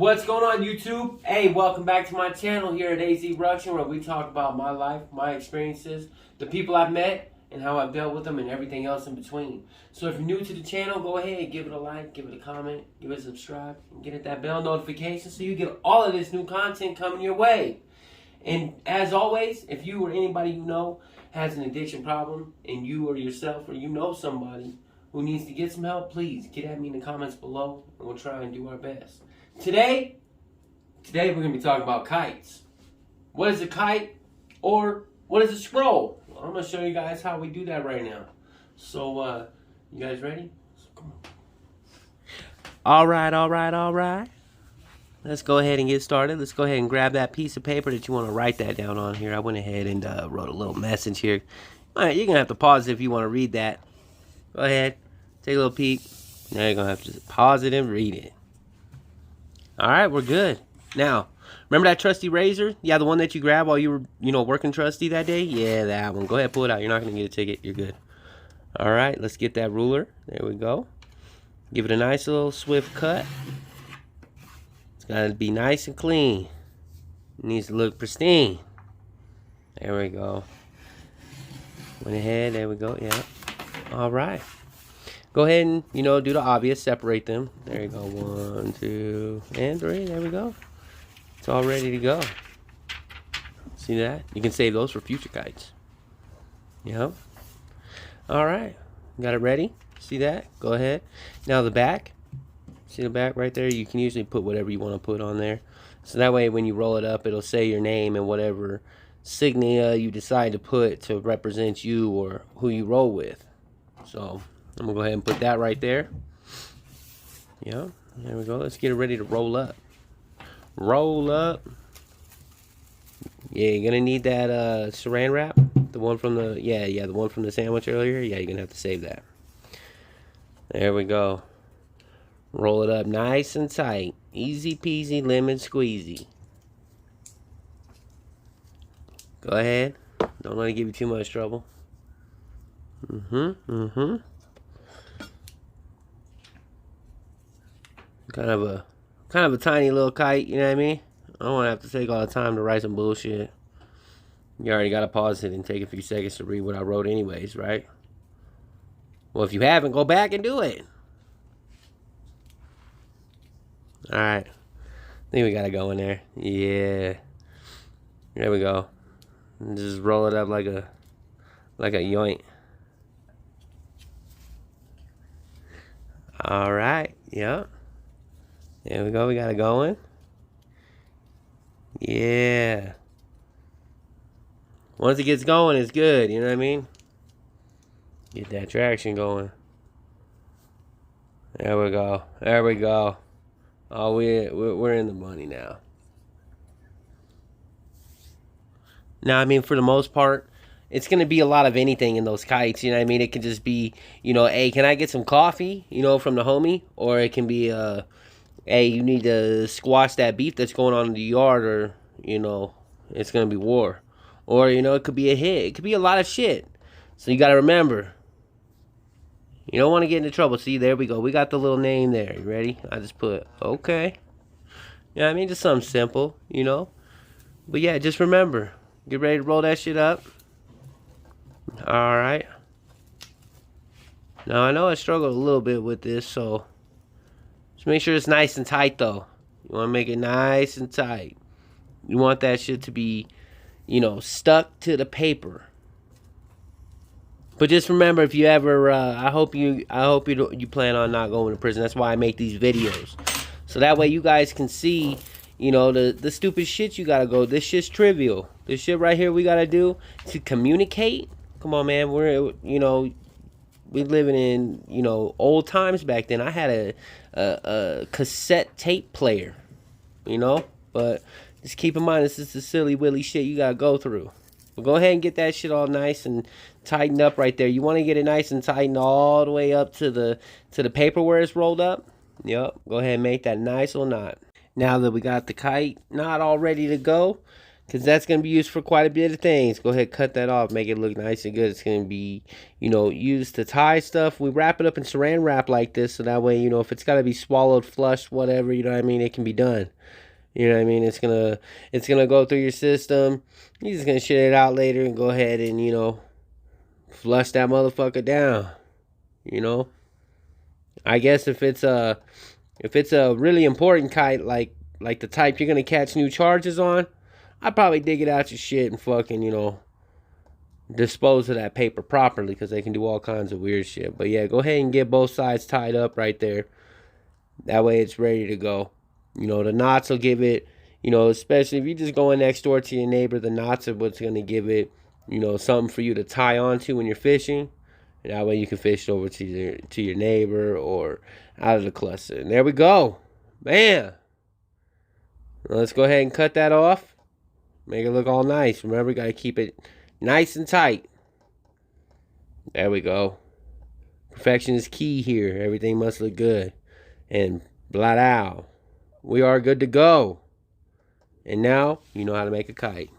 What's going on, YouTube? Hey, welcome back to my channel here at AZ Production, where we talk about my life, my experiences, the people I've met, and how I've dealt with them, and everything else in between. So if you're new to the channel, go ahead, give it a like, give it a comment, give it a subscribe, and get that bell notification so you get all of this new content coming your way. And as always, if you or anybody you know has an addiction problem, and you or yourself or you know somebody who needs to get some help, please get at me in the comments below, and we'll try and do our best. Today we're going to be talking about kites. What is a kite, or what is a scroll? Well, I'm going to show you guys how we do that right now. So, you guys ready? So, come on. All right. Let's go ahead and get started. Let's go ahead and grab that piece of paper that you want to write that down on here. I went ahead and wrote a little message here. All right, you're going to have to pause it if you want to read that. Go ahead, take a little peek. Now you're going to have to just pause it and read it. All right, we're good. Now, remember that trusty razor? Yeah, the one that you grabbed while you were, working trusty that day? Yeah, that one. Go ahead, pull it out. You're not going to get a ticket. You're good. All right, let's get that ruler. There we go. Give it a nice little swift cut. It's got to be nice and clean. It needs to look pristine. There we go. Went ahead. There we go. Yeah. All right. Go ahead and, do the obvious. Separate them. There you go. 1, 2, and 3. There we go. It's all ready to go. See that? You can save those for future kites. Yep. All right. Got it ready? See that? Go ahead. Now the back. See the back right there? You can usually put whatever you want to put on there. So that way when you roll it up, it'll say your name and whatever signia you decide to put to represent you or who you roll with. So I'm going to go ahead and put that right there. Yeah, there we go. Let's get it ready to roll up. Roll up. Yeah, you're going to need that saran wrap. The one from the, the one from the sandwich earlier. Yeah, you're going to have to save that. There we go. Roll it up nice and tight. Easy peasy lemon squeezy. Go ahead. Don't let it give you too much trouble. Kind of a tiny little kite, you know what I mean? I don't want to have to take all the time to write some bullshit. You already got to pause it and take a few seconds to read what I wrote anyways, right? Well, if you haven't, go back and do it. Alright. I think we got to go in there. Yeah. There we go. And just roll it up like a yoint. Alright. Yep. There we go. We got it going. Yeah. Once it gets going, it's good. You know what I mean? Get that traction going. There we go. There we go. Oh, we're in the money now. Now, I mean, for the most part, it's going to be a lot of anything in those kites. You know what I mean? It can just be, hey, can I get some coffee, from the homie? Or it can be, hey, you need to squash that beef that's going on in the yard, or, it's going to be war. Or, it could be a hit. It could be a lot of shit. So you got to remember, you don't want to get into trouble. See, there we go. We got the little name there. You ready? I just put, okay. Yeah, I mean, just something simple, But yeah, just remember, get ready to roll that shit up. All right. Now, I know I struggled a little bit with this, so just make sure it's nice and tight, though. You want to make it nice and tight. You want that shit to be, stuck to the paper. But just remember, if you ever, I hope you plan on not going to prison. That's why I make these videos, so that way you guys can see, the stupid shit you gotta go. This shit's trivial. This shit right here we gotta do to communicate. Come on, man. We're, we living in, old times back then. I had a cassette tape player, but just keep in mind, this is the silly willy shit you gotta go through. But go ahead and get that shit all nice and tightened up right there. You want to get it nice and tightened all the way up to the paper where it's rolled up. Yep. Go ahead and make that nice little knot. Now that we got the kite knot all ready to go, because that's going to be used for quite a bit of things. Go ahead, cut that off, make it look nice and good. It's going to be, you know, used to tie stuff. We wrap it up in saran wrap like this, so that way, you know, if it's got to be swallowed, flushed, whatever, you know what I mean, it can be done. You know what I mean? It's gonna go through your system. You're just gonna shit it out later and go ahead and, you know, flush that motherfucker down. You know? I guess if it's a really important kite, like the type you're gonna catch new charges on, I'd probably dig it out your shit and fucking, you know, dispose of that paper properly, because they can do all kinds of weird shit. But yeah, go ahead and get both sides tied up right there. That way it's ready to go. You know, the knots will give it, you know, especially if you're just going next door to your neighbor, the knots are what's going to give it, you know, something for you to tie onto when you're fishing. And that way you can fish it over to your neighbor or out of the cluster. And there we go. Bam. Let's go ahead and cut that off. Make it look all nice. Remember, got to keep it nice and tight. There we go. Perfection is key here. Everything must look good. And blah. We are good to go. And now you know how to make a kite.